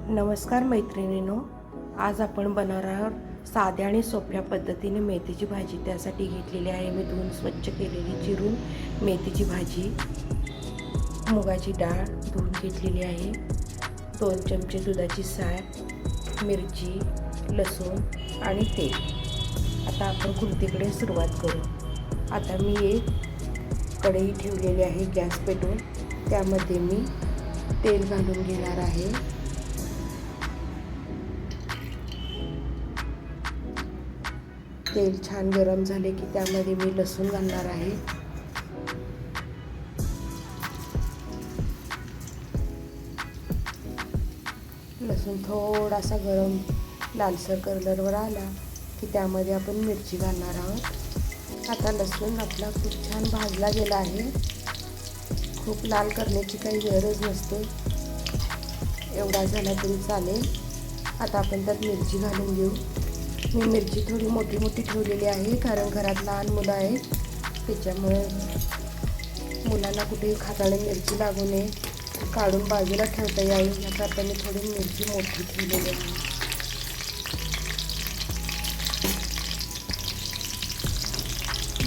नमस्कार मैत्रिणींनो, आज आपण बनवणार आहोत साध्या आणि सोप्या पद्धतीने मेथीची भाजी। त्यासाठी घेतलेली आहे मी धुवून स्वच्छ केलेली चिरून मेथीची भाजी। मुगाची डाळ धुवून घेतलेली आहे, 2 चमचे दुधाची साय, मिरची, लसूण आणि तेल। आता आपण कृतीकडे सुरुवात करू। आता मी एक कढई ठेवलेली आहे गॅस पेटवून, त्यामध्ये मी तेल घालून घेणार आहे। तेल छान गरम झाले की त्यामध्ये मी लसूण घालणार आहे। लसूण थोडासा गरम लालसर कलरवर आला की त्यामध्ये आपण मिरची घालणार आहोत। आता लसूण आपला खूप छान भाजला गेला आहे, खूप लाल करण्याची काही गरज नसते, एवढा झाला तरी चालेल। आता आपण त्यात मिरची घालून घेऊ। मी मिरची थोडी मोठी मोठी ठेवलेली आहे, कारण घरात लहान मुलं आहेत, त्याच्यामुळे मुलांना कुठेही खाताना मिरची लागू नये, काढून बाजूला ठेवता यावी याकरता मी थोडी मिरची मोठी ठेवलेली आहे।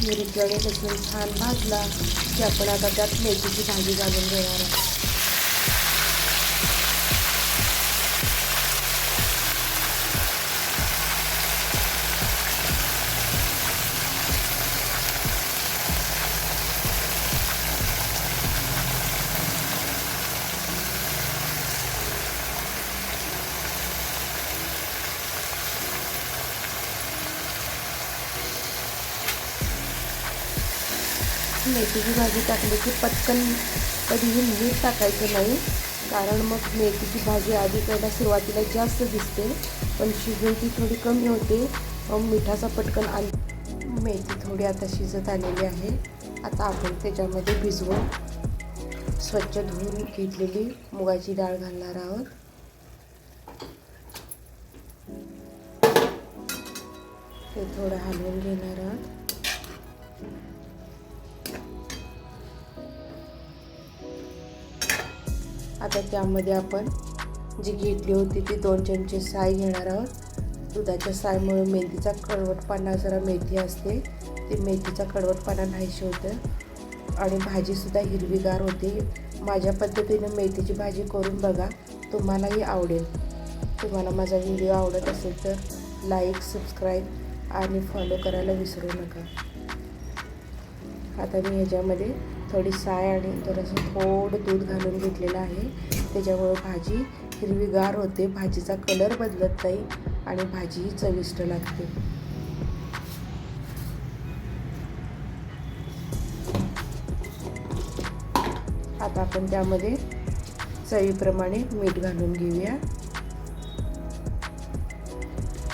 मिरची आणि लसूण छान भाजला की आपण आता त्यात मेथीची भाजी घालून घेणार आहोत। मेथीची भाजी टाकली की पटकन कधीही मीठ टाकायचं नाही, कारण मग मेथीची भाजी आधी पहिला सुरुवातीला जास्त दिसते, पण शिजून ती थोडी कमी होते, मग मिठाचा पटकन मेथी थोडी आता शिजत आलेली आहे। आता आपण त्याच्यामध्ये भिजवून स्वच्छ धुवून घेतलेली मुगाची डाळ घालणार आहोत। ते थोडं हलवून घेणार आहोत। आता त्यामध्ये आपण जी घेतली होती ती 2 चमचे साय घेणार आहोत। दुधाच्या सायमुळे मेथीचा कडवटपणा, जरा मेथी असते ती मेथीचा कडवटपणा नाहीशी होतं आणि भाजीसुद्धा हिरवीगार होते। माझ्या पद्धतीने मेथीची भाजी करून बघा, तुम्हालाही आवडेल। तुम्हाला माझा व्हिडिओ आवडत असेल तर लाईक, सबस्क्राईब आणि फॉलो करायला विसरू नका। आता मी ह्याच्यामध्ये थोडी साय आणि थोडंसं थोडं दूध घालून घेतलेलं आहे, त्याच्यामुळे भाजी हिरवीगार होते, भाजीचा कलर बदलत नाही आणि भाजीही चविष्ट लागते। आता आपण त्यामध्ये चवीप्रमाणे मीठ घालून घेऊया।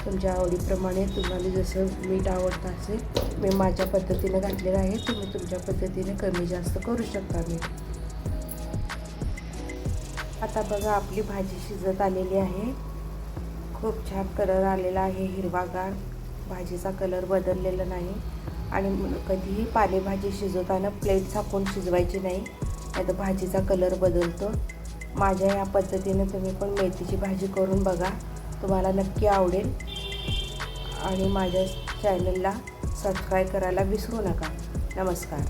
तुमच्या आवडीप्रमाणे तुम्हाला जसं मीठ आवडतं असेल, मी माझ्या पद्धतीने घातलेलं आहे, तुम्ही तुमच्या पद्धतीने कमी जास्त करू शकता मीठ। आता बघा आपली भाजी शिजत आलेली आहे, खूप छान कलर आलेला आहे, हिरवागार, भाजीचा कलर बदललेला नाही। आणि कधीही पालेभाजी शिजवताना प्लेट झाकून शिजवायची नाही, नाहीतर भाजीचा कलर बदलतो। माझ्या या पद्धतीने तुम्ही पण मेथीची भाजी करून बघा, तुम्हाला नक्की आवडेल। आणि माझ्या चॅनलला सबस्क्राईब करायला विसरू नका। नमस्कार।